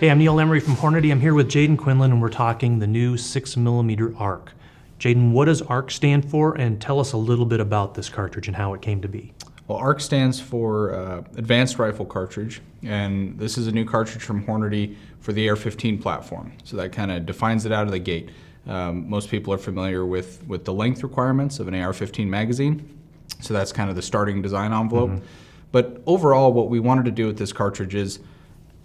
Hey, I'm Neil Emery from Hornady. I'm here with Jaden Quinlan, and we're talking the new 6mm ARC. Jaden, what does ARC stand for, and tell us a little bit about this cartridge and how it came to be. Well, ARC stands for Advanced Rifle Cartridge, and this is a new cartridge from Hornady for the AR-15 platform. So that kind of defines it out of the gate. Most people are familiar with the length requirements of an AR-15 magazine, so that's kind of the starting design envelope. But overall, what we wanted to do with this cartridge is,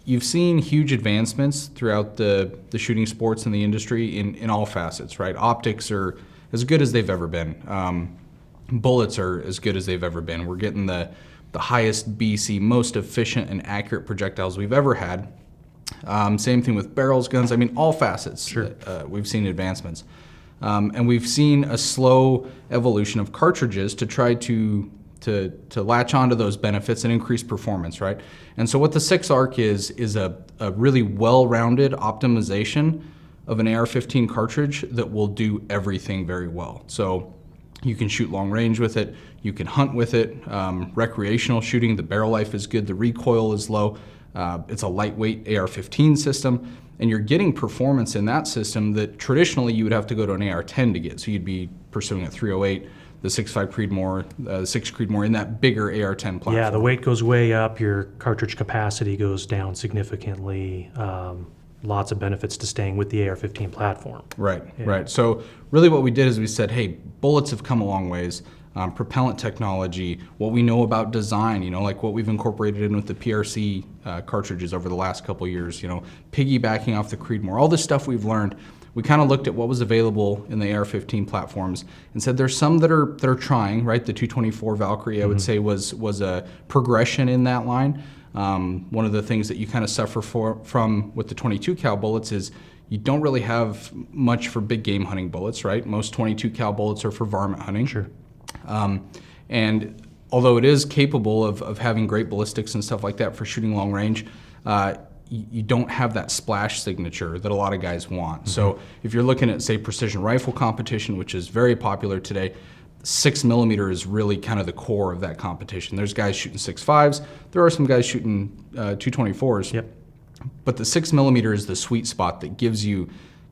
you've seen huge advancements throughout the shooting sports and the industry in all facets, right? Optics are as good as they've ever been. Bullets are as good as they've ever been. We're getting the highest BC, most efficient and accurate projectiles we've ever had. Same thing with barrels, guns. I mean, all facets. Sure. We've seen advancements. And we've seen a slow evolution of cartridges to try to latch onto those benefits and increase performance, right? And so what the 6-ARC is a really well-rounded optimization of an AR-15 cartridge that will do everything very well. So you can shoot long range with it, you can hunt with it, recreational shooting, the barrel life is good, the recoil is low, it's a lightweight AR-15 system, and you're getting performance in that system that traditionally you would have to go to an AR-10 to get. So you'd be pursuing a 308, the 6.5 Creedmoor, the 6 Creedmoor in that bigger AR-10 platform. Yeah, the weight goes way up, your cartridge capacity goes down significantly. Lots of benefits to staying with the AR-15 platform. Right, right. So really what we did is we said, hey, bullets have come a long ways. Propellant technology, what we know about design, like what we've incorporated in with the PRC cartridges over the last couple years, piggybacking off the Creedmoor, all this stuff we've learned. We kind of looked at what was available in the AR-15 platforms and said there's some that are trying, right? The 224 Valkyrie, I would say, was a progression in that line. One of the things that you kind of suffer from with the 22 cal bullets is you don't really have much for big game hunting bullets, right? Most 22 cal bullets are for varmint hunting. Sure. And although it is capable of having great ballistics and stuff like that for shooting long range, you don't have that splash signature that a lot of guys want. So if you're looking at, say, precision rifle competition, which is very popular today, 6mm is really kind of the core of that competition. There's guys shooting 6.5s. There are some guys shooting 224s. Yep. But the 6mm is the sweet spot that gives you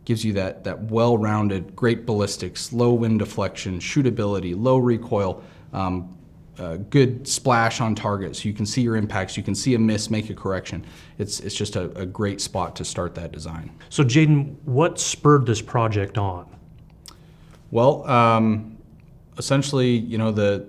that well-rounded, great ballistics, low wind deflection, shootability, low recoil, good splash on target, so you can see your impacts, you can see a miss, make a correction. It's just a great spot to start that design. So Jaden, what spurred this project on? Well, essentially, the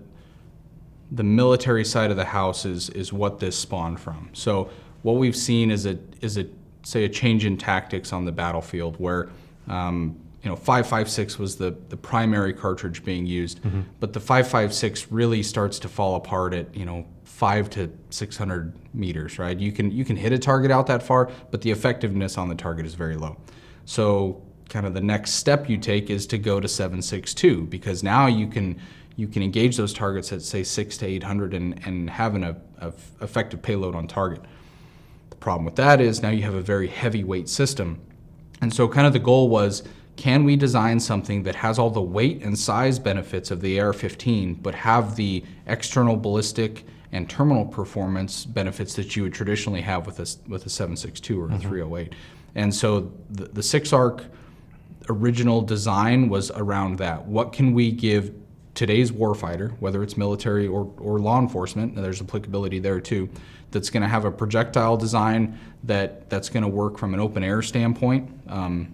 military side of the house is what this spawned from. So what we've seen is a change in tactics on the battlefield where 5.56 was the primary cartridge being used, but the 5.56 really starts to fall apart at 5 to 600 meters, right? You can hit a target out that far, but the effectiveness on the target is very low. So kind of the next step you take is to go to 7.62, because now you can engage those targets at, say, 6 to 800 and have an effective payload on target. The problem with that is now you have a very heavyweight system, and so kind of the goal was, can we design something that has all the weight and size benefits of the AR-15, but have the external ballistic and terminal performance benefits that you would traditionally have with a 7.62 or a 308? And so the 6-ARC original design was around that. What can we give today's warfighter, whether it's military or law enforcement, and there's applicability there too, that's going to have a projectile design that's going to work from an open air standpoint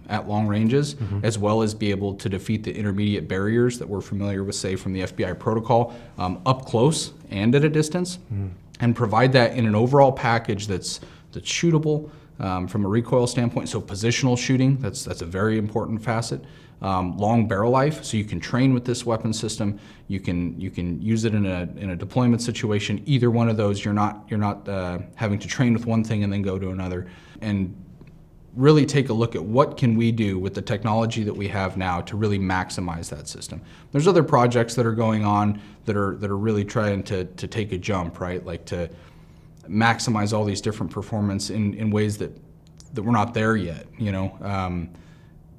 at long ranges, as well as be able to defeat the intermediate barriers that we're familiar with, say, from the FBI protocol, up close and at a distance, and provide that in an overall package that's shootable from a recoil standpoint. So positional shooting, that's a very important facet. Long barrel life, so you can train with this weapon system. You can use it in a deployment situation. Either one of those, you're not having to train with one thing and then go to another. And really take a look at what can we do with the technology that we have now to really maximize that system. There's other projects that are going on that are really trying to take a jump, right? Like to maximize all these different performance in ways that we're not there yet,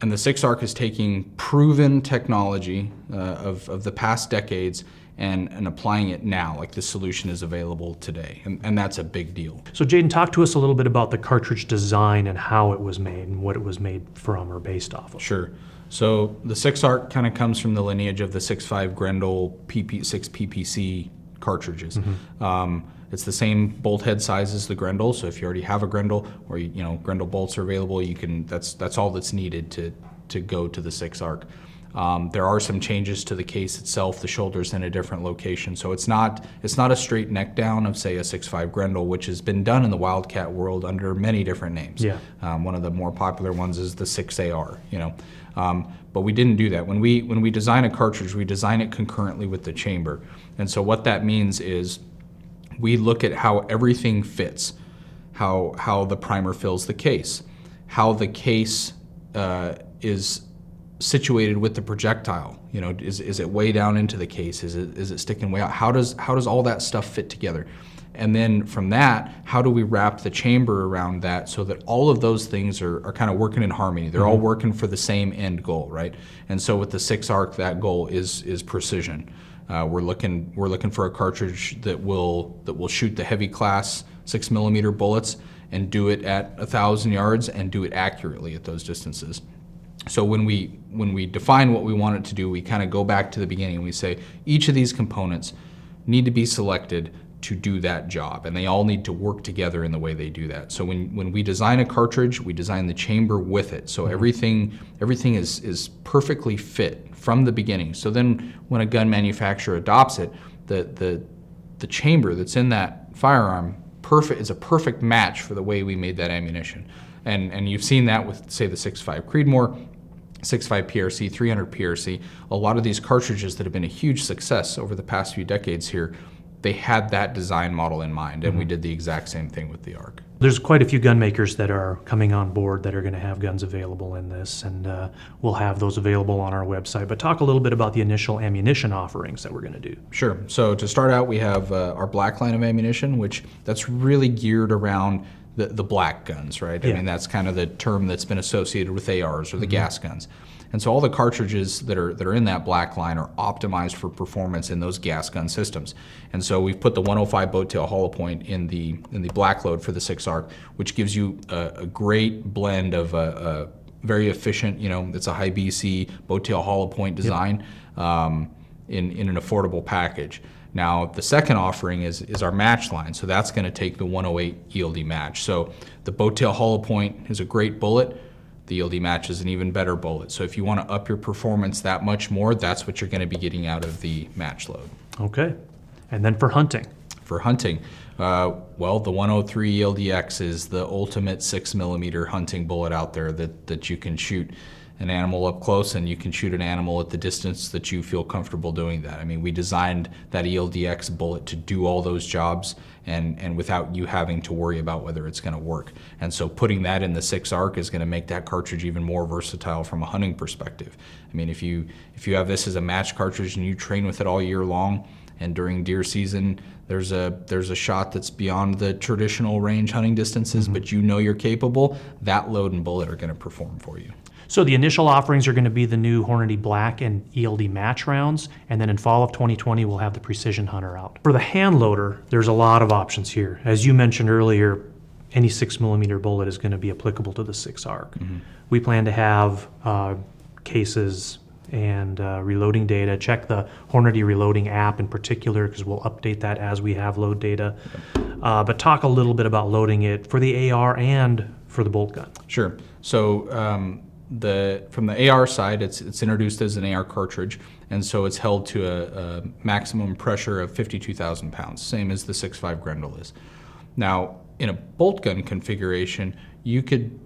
And the 6-ARC is taking proven technology of the past decades and applying it now, like the solution is available today. And that's a big deal. So Jaden, talk to us a little bit about the cartridge design and how it was made and what it was made from or based off of. Sure. So the 6-ARC kind of comes from the lineage of the 6.5 Grendel 6 PPC cartridges. It's the same bolt head size as the Grendel, so if you already have a Grendel or Grendel bolts are available, you can. That's all that's needed to go to the 6-ARC. There are some changes to the case itself. The shoulder's in a different location, so it's not a straight neck down of, say, a 6.5 Grendel, which has been done in the Wildcat world under many different names. Yeah. One of the more popular ones is the 6AR. But we didn't do that. When we design a cartridge, we design it concurrently with the chamber, and so what that means is we look at how everything fits, how the primer fills the case, how the case is situated with the projectile. Is it way down into the case? Is it sticking way out? How does all that stuff fit together? And then from that, how do we wrap the chamber around that so that all of those things are kind of working in harmony? They're all working for the same end goal, right? And so with the 6-ARC, that goal is precision. We're looking for a cartridge that will shoot the heavy class 6mm bullets and do it at 1,000 yards and do it accurately at those distances. So when we define what we want it to do, we kind of go back to the beginning. We say each of these components need to be selected to do that job, and they all need to work together in the way they do that. So when we design a cartridge, we design the chamber with it. So everything is perfectly fit from the beginning. So then when a gun manufacturer adopts it, the chamber that's in that firearm is a perfect match for the way we made that ammunition. And you've seen that with, say, the 6.5 Creedmoor, 6.5 PRC, 300 PRC. A lot of these cartridges that have been a huge success over the past few decades here, they had that design model in mind, and we did the exact same thing with the ARC. There's quite a few gun makers that are coming on board that are going to have guns available in this, and we'll have those available on our website. But talk a little bit about the initial ammunition offerings that we're going to do. Sure. So to start out, we have our black line of ammunition, which that's really geared around the black guns, right? Yeah. I mean, that's kind of the term that's been associated with ARs or the gas guns. And so all the cartridges that are in that black line are optimized for performance in those gas gun systems. And so we've put the 105 boat tail hollow point in the black load for the 6-ARC, which gives you a great blend of a very efficient, it's a high BC boat tail hollow point design in an affordable package. Now, the second offering is our match line, so that's going to take the 108 ELD match. So the boat tail hollow point is a great bullet. The ELD match is an even better bullet. So if you want to up your performance that much more, that's what you're going to be getting out of the match load. Okay. And then for hunting? For hunting, well, the 103 eld-x is the ultimate 6mm hunting bullet out there that you can shoot an animal up close, and you can shoot an animal at the distance that you feel comfortable doing that. I mean, we designed that eld-x bullet to do all those jobs and without you having to worry about whether it's going to work. And so putting that in the 6-ARC is going to make that cartridge even more versatile from a hunting perspective. I mean, if you have this as a match cartridge and you train with it all year long, and during deer season, there's a shot that's beyond the traditional range hunting distances, but you're capable, that load and bullet are going to perform for you. So the initial offerings are going to be the new Hornady Black and ELD match rounds, and then in fall of 2020, we'll have the Precision Hunter out. For the hand loader, there's a lot of options here. As you mentioned earlier, any 6mm bullet is going to be applicable to the 6-ARC. We plan to have cases and reloading data. Check the Hornady reloading app in particular, because we'll update that as we have load data. But talk a little bit about loading it for the AR and for the bolt gun. Sure. So from the AR side, it's introduced as an AR cartridge, and so it's held to a maximum pressure of 52,000 pounds, same as the 6.5 Grendel is. Now, in a bolt gun configuration, you could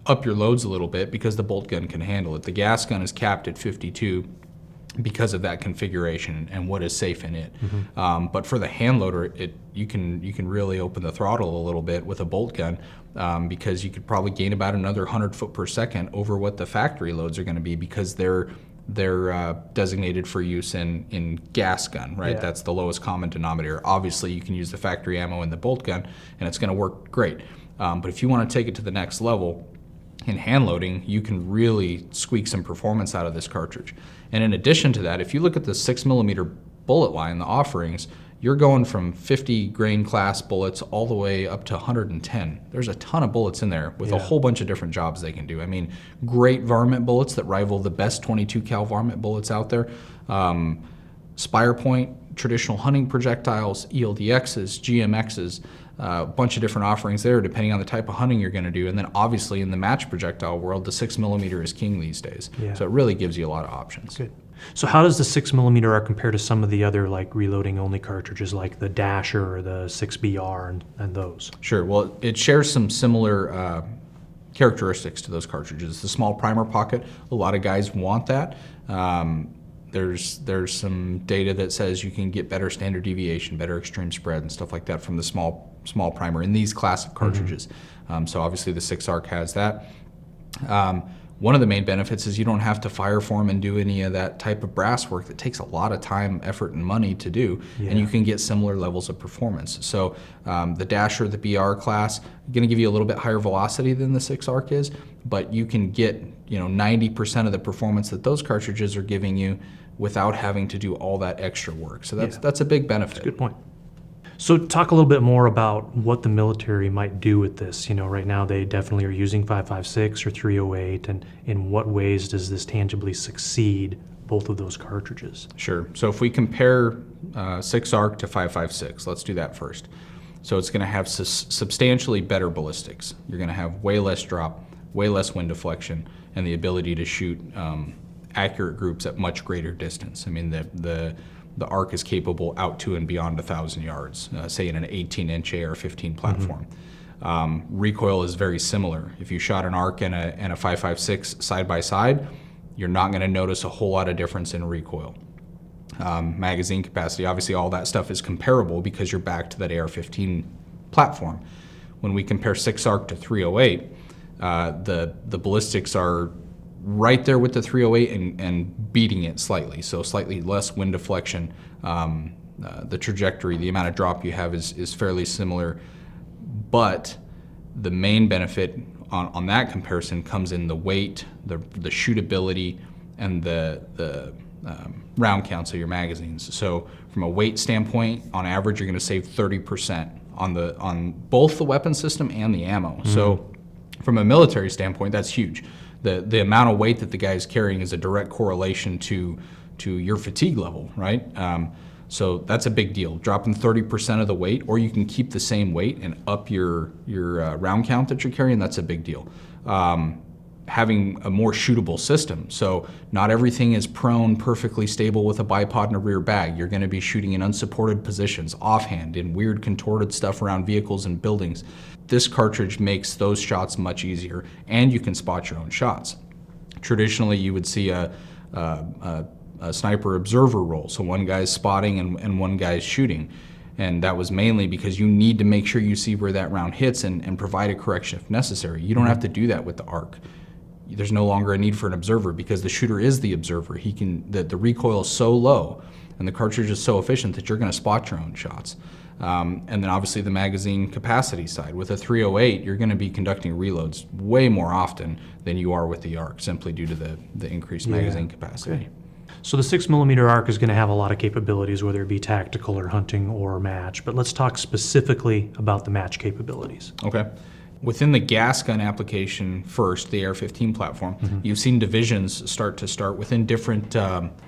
up your loads a little bit because the bolt gun can handle it. The gas gun is capped at 52 because of that configuration and what is safe in it. But for the hand loader, you can really open the throttle a little bit with a bolt gun because you could probably gain about another 100 foot per second over what the factory loads are going to be, because they're designated for use in gas gun, right? Yeah. That's the lowest common denominator. Obviously, you can use the factory ammo in the bolt gun, and it's going to work great. But if you want to take it to the next level, in hand loading, you can really squeak some performance out of this cartridge. And in addition to that, if you look at the 6mm bullet line, the offerings, you're going from 50 grain class bullets all the way up to 110. There's a ton of bullets in there with a whole bunch of different jobs they can do. I mean, great varmint bullets that rival the best 22 cal varmint bullets out there. Spire point, traditional hunting projectiles, eld-x's, GMX's, a bunch of different offerings there depending on the type of hunting you're going to do. And then obviously in the match projectile world, the 6mm is king these days. Yeah. So it really gives you a lot of options. Good. So how does the 6mm arc compare to some of the other like reloading only cartridges like the Dasher or the 6BR and those? Sure. Well, it shares some similar characteristics to those cartridges. The small primer pocket, a lot of guys want that. There's some data that says you can get better standard deviation, better extreme spread and stuff like that from the small primer in these class of cartridges. So obviously the 6-ARC has that. One of the main benefits is you don't have to fire form and do any of that type of brass work that takes a lot of time, effort, and money to do, and you can get similar levels of performance. So the Dasher, the BR class, going to give you a little bit higher velocity than the 6-ARC is, but you can get 90% of the performance that those cartridges are giving you without having to do all that extra work. So that's a big benefit. That's a good point. So talk a little bit more about what the military might do with this. Right now they definitely are using 5.56 or 308, and in what ways does this tangibly succeed both of those cartridges? Sure. So if we compare 6-ARC to 5.56, let's do that first. So it's going to have substantially better ballistics. You're going to have way less drop, way less wind deflection, and the ability to shoot accurate groups at much greater distance. I mean, the arc is capable out to and beyond 1,000 yards, say in an 18-inch AR-15 platform. Recoil is very similar. If you shot an arc and a 5.56 side by side, you're not going to notice a whole lot of difference in recoil. Magazine capacity, obviously all that stuff is comparable because you're back to that AR-15 platform. When we compare 6-ARC to 308, the ballistics are right there with the 308 and beating it slightly. So slightly less wind deflection. The trajectory, the amount of drop you have is fairly similar. But the main benefit on that comparison comes in the weight, the shootability, and the round counts of your magazines. So from a weight standpoint, on average, you're going to save 30% on both the weapon system and the ammo. So from a military standpoint, that's huge. The amount of weight that the guy is carrying is a direct correlation to your fatigue level, right? So that's a big deal. Dropping 30% of the weight, or you can keep the same weight and up your round count that you're carrying, that's a big deal. Having a more shootable system. So not everything is prone, perfectly stable with a bipod and a rear bag. You're going to be shooting in unsupported positions, offhand, in weird contorted stuff around vehicles and buildings. This cartridge makes those shots much easier, and you can spot your own shots. Traditionally, you would see a sniper observer role. So one guy's spotting and one guy's shooting. And that was mainly because you need to make sure you see where that round hits and provide a correction if necessary. You don't have to do that with the ARC. There's no longer a need for an observer because the shooter is the observer. The recoil is so low and the cartridge is so efficient that you're going to spot your own shots. And then obviously the magazine capacity side. With a 308, you're going to be conducting reloads way more often than you are with the ARC, simply due to the increased magazine capacity. Okay. So the 6mm arc is going to have a lot of capabilities, whether it be tactical or hunting or match. But let's talk specifically about the match capabilities. Okay. Within the gas gun application first, the AR-15 platform, you've seen divisions start within different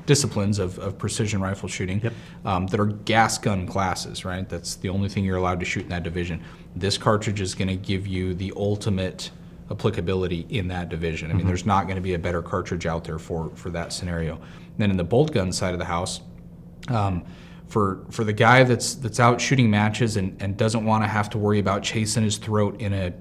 disciplines of precision rifle shooting that are gas gun classes, right? That's the only thing you're allowed to shoot in that division. This cartridge is going to give you the ultimate applicability in that division. I mean, there's not going to be a better cartridge out there for that scenario. Then in the bolt gun side of the house, for the guy that's out shooting matches and doesn't want to have to worry about chasing his throat in a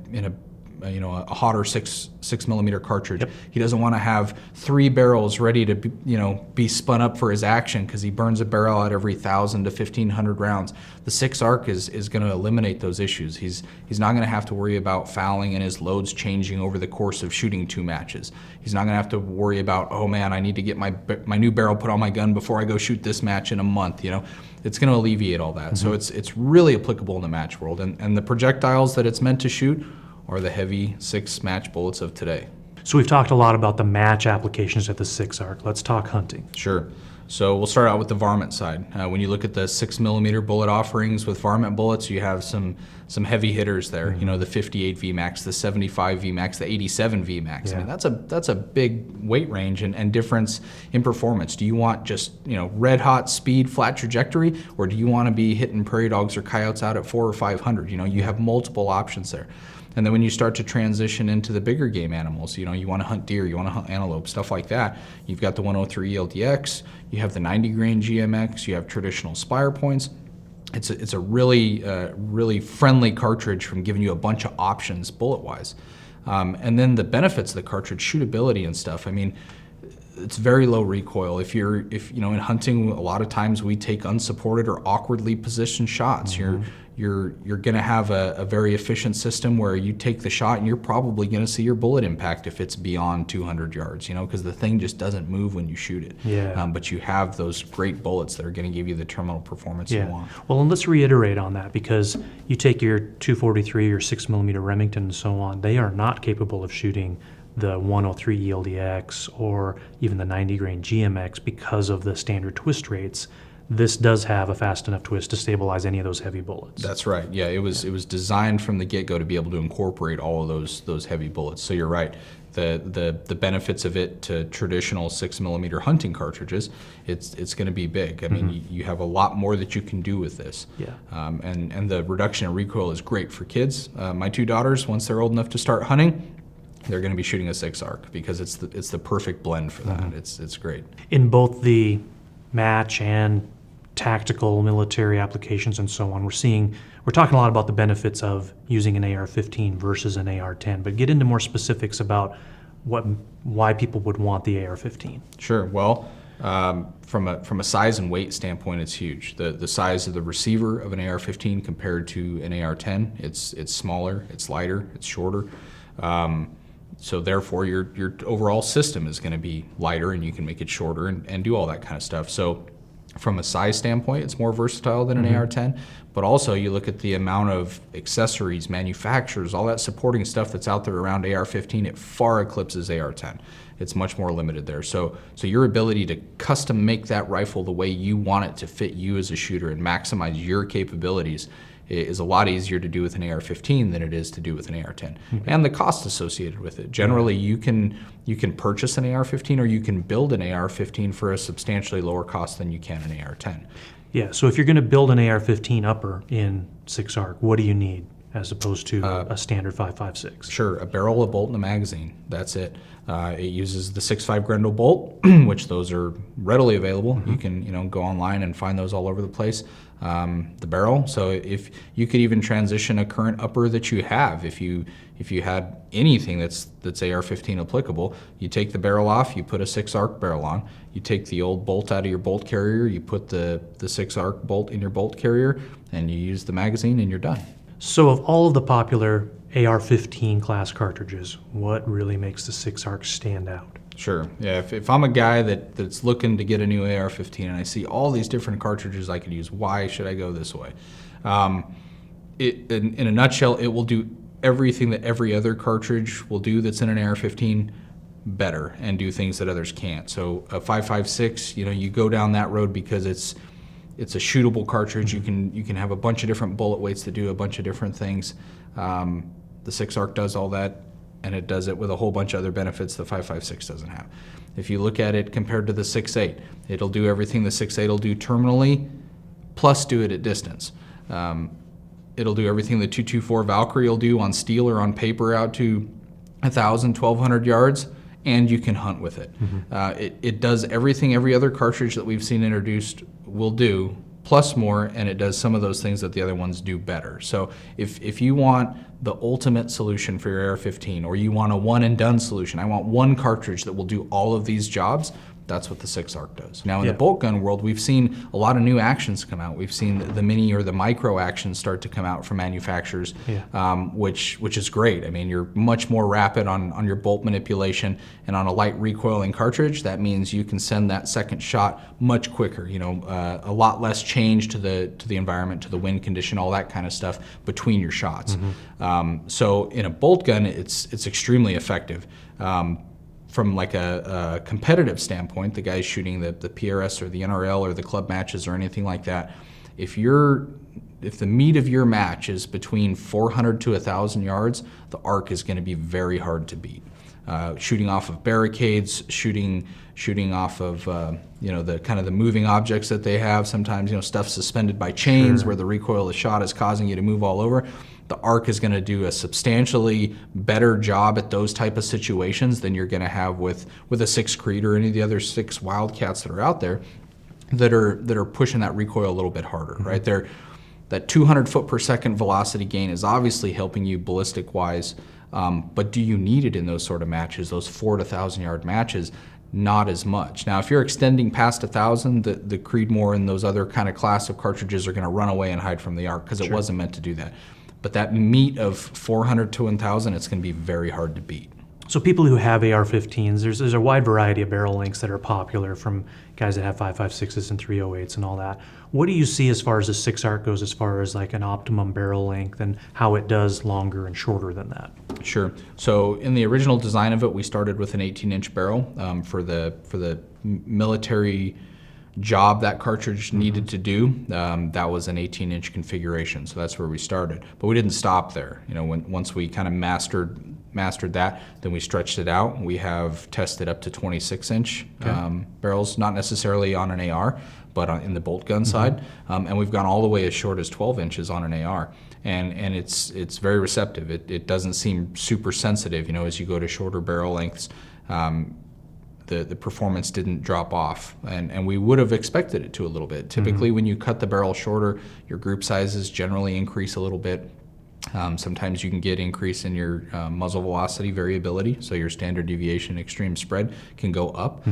hotter 6mm cartridge. He doesn't want to have 3 barrels ready to be spun up for his action because he burns a barrel out every 1,000 to 1,500 rounds. The 6-ARC is going to eliminate those issues. He's not going to have to worry about fouling and his loads changing over the course of shooting 2 matches. He's not going to have to worry about, oh man, I need to get my new barrel put on my gun before I go shoot this match in a month. It's going to alleviate all that. So it's really applicable in the match world, and the projectiles that it's meant to shoot are the heavy 6 match bullets of today. So we've talked a lot about the match applications at the 6-ARC. Let's talk hunting. Sure. So we'll start out with the varmint side. When you look at the 6mm bullet offerings with varmint bullets, you have some heavy hitters there. You know, the 58 VMAX, the 75 VMAX, the 87 VMAX. I mean, that's a big weight range and difference in performance. Do you want just, you know, red hot speed, flat trajectory, or do you want to be hitting prairie dogs or coyotes out at 400 or 500? You know, you have multiple options there. And then when you start to transition into the bigger game animals, you know, you want to hunt deer, you want to hunt antelope, stuff like that. You've got the 103 eld-x, you have the 90 grain GMX, you have traditional spire points. It's a really friendly cartridge from giving you a bunch of options bullet-wise. And then the benefits of the cartridge, shootability and stuff. I mean, it's very low recoil. If you know, in hunting, a lot of times we take unsupported or awkwardly positioned shots. You're going to have a very efficient system where you take the shot and you're probably going to see your bullet impact if it's beyond 200 yards, you know, because the thing just doesn't move when you shoot it. Yeah. But you have those great bullets that are going to give you the terminal performance you want. Well, and let's reiterate on that, because you take your 243 or 6mm Remington and so on, they are not capable of shooting the 103 eld-x or even the 90 grain GMX because of the standard twist rates. This does have a fast enough twist to stabilize any of those heavy bullets. That's right. Yeah, it was designed from the get-go to be able to incorporate all of those heavy bullets. So you're right. The benefits of it to traditional 6mm hunting cartridges, it's going to be big. I mean, you have a lot more that you can do with this. Yeah. And the reduction in recoil is great for kids. My two daughters, once they're old enough to start hunting, they're going to be shooting a 6-arc because it's the perfect blend for that. It's great. In both the match and tactical military applications and so on, we're talking a lot about the benefits of using an AR-15 versus an AR-10, but get into more specifics about why people would want the AR-15. Sure. Well, from a size and weight standpoint, it's huge. The size of the receiver of an AR-15 compared to an AR-10, it's smaller, it's lighter, it's shorter. So therefore, your overall system is going to be lighter, and you can make it shorter and do all that kind of stuff. So from a size standpoint, it's more versatile than an AR-10, but also you look at the amount of accessories, manufacturers, all that supporting stuff that's out there around AR-15, it far eclipses AR-10. It's much more limited there. So your ability to custom make that rifle the way you want it to fit you as a shooter and maximize your capabilities is a lot easier to do with an AR-15 than it is to do with an AR-10. And the cost associated with it. Generally, you can purchase an AR-15 or you can build an AR-15 for a substantially lower cost than you can an AR-10. Yeah, so if you're going to build an AR-15 upper in 6-arc, what do you need as opposed to a standard 5.56? Sure, a barrel, a bolt, and a magazine. That's it. It uses the 6.5 Grendel bolt, which those are readily available. You can go online and find those all over the place. The barrel, so if you could even transition a current upper that you have, if you had anything that's AR-15 applicable, you take the barrel off, you put a 6-arc barrel on, you take the old bolt out of your bolt carrier, you put the 6-arc bolt in your bolt carrier, and you use the magazine and you're done. So of all of the popular AR-15 class cartridges, what really makes the 6-arc stand out? Sure. Yeah. If I'm a guy that's looking to get a new AR-15 and I see all these different cartridges I could use, why should I go this way? In a nutshell, it will do everything that every other cartridge will do that's in an AR-15 better and do things that others can't. So a 5.56, you go down that road because it's a shootable cartridge. You can have a bunch of different bullet weights that do a bunch of different things. The 6-arc does all that, and it does it with a whole bunch of other benefits the 5.56 doesn't have. If you look at it compared to the 6.8, it'll do everything the 6.8 will do terminally, plus do it at distance. It'll do everything the 224 Valkyrie will do on steel or on paper out to 1,000, 1,200 yards, and you can hunt with it. It does everything every other cartridge that we've seen introduced will do, plus more, and it does some of those things that the other ones do better. So if you want the ultimate solution for your AR-15, or you want a one-and-done solution, I want one cartridge that will do all of these jobs, that's what the 6-arc does. Now in the bolt gun world, we've seen a lot of new actions come out. We've seen the mini or the micro actions start to come out from manufacturers, which is great. I mean, you're much more rapid on your bolt manipulation, and on a light recoiling cartridge, that means you can send that second shot much quicker. A lot less change to the environment, to the wind condition, all that kind of stuff between your shots. So in a bolt gun, it's extremely effective. from like a competitive standpoint, the guys shooting the PRS or the NRL or the club matches or anything like that, if the meat of your match is between 400 to 1,000 yards, the arc is going to be very hard to beat. Shooting off of barricades, shooting off of the kind of the moving objects that they have. Sometimes stuff suspended by chains where the recoil of the shot is causing you to move all over. The arc is going to do a substantially better job at those type of situations than you're going to have with a 6 Creed or any of the other 6 Wildcats that are out there that are pushing that recoil a little bit harder, right? That 200 foot per second velocity gain is obviously helping you ballistic wise, but do you need it in those sort of matches, those 4 to 1,000 yard matches? Not as much. Now, if you're extending past 1,000, the Creedmoor and those other kind of class of cartridges are going to run away and hide from the arc because it wasn't meant to do that. But that meat of 400 to 1,000, it's going to be very hard to beat. So people who have AR-15s, there's a wide variety of barrel lengths that are popular, from guys that have 5.56s and 308s and all that. What do you see as far as the 6 arc goes, as far as like an optimum barrel length and how it does longer and shorter than that? Sure. So in the original design of it, we started with an 18-inch barrel for the military job that cartridge needed to do. That was an 18-inch configuration, so that's where we started. But we didn't stop there. Once we kind of mastered that, then we stretched it out. We have tested up to 26-inch barrels, not necessarily on an AR, but in the bolt gun side, and we've gone all the way as short as 12 inches on an AR. And it's very receptive. It doesn't seem super sensitive. As you go to shorter barrel lengths, the performance didn't drop off, and we would have expected it to a little bit. Typically, when you cut the barrel shorter, your group sizes generally increase a little bit. Sometimes you can get increase in your muzzle velocity variability, so your standard deviation extreme spread can go up.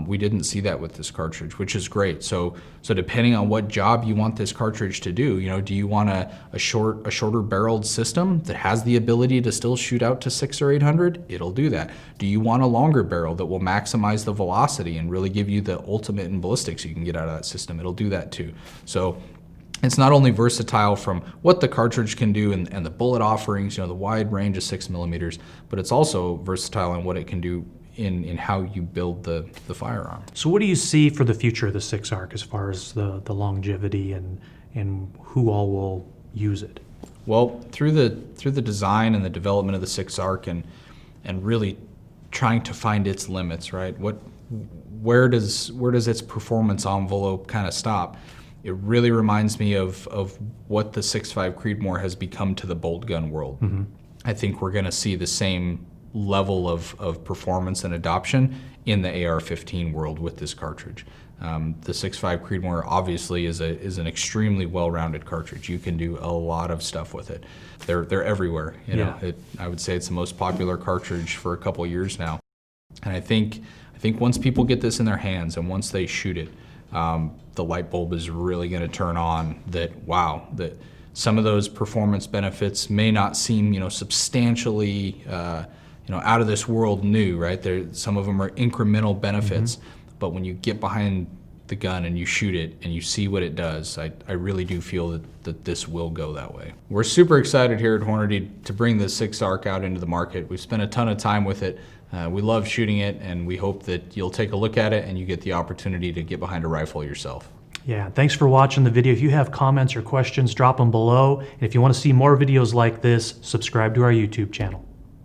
We didn't see that with this cartridge, which is great. So depending on what job you want this cartridge to do, do you want a shorter barreled system that has the ability to still shoot out to 600 or 800? It'll do that. Do you want a longer barrel that will maximize the velocity and really give you the ultimate in ballistics you can get out of that system? It'll do that too. So it's not only versatile from what the cartridge can do and the bullet offerings, the wide range of 6mm, but it's also versatile in what it can do in how you build the firearm. So what do you see for the future of the 6 arc as far as the longevity and who all will use it? Well, through the design and the development of the 6 arc and really trying to find its limits, right? Where does its performance envelope kind of stop? It really reminds me of what the 6.5 Creedmoor has become to the bolt gun world. I think we're going to see the same level of performance and adoption in the AR-15 world with this cartridge. The 6.5 Creedmoor obviously is an extremely well-rounded cartridge. You can do a lot of stuff with it. They're everywhere. I would say it's the most popular cartridge for a couple years now. And I think once people get this in their hands and once they shoot it, the light bulb is really going to turn on that, wow, that some of those performance benefits may not seem, substantially, out of this world new, right? Some of them are incremental benefits, but when you get behind the gun and you shoot it and you see what it does, I really do feel that this will go that way. We're super excited here at Hornady to bring the 6 arc out into the market. We've spent a ton of time with it. We love shooting it, and we hope that you'll take a look at it and you get the opportunity to get behind a rifle yourself. Yeah, thanks for watching the video. If you have comments or questions, drop them below. And if you want to see more videos like this, subscribe to our YouTube channel.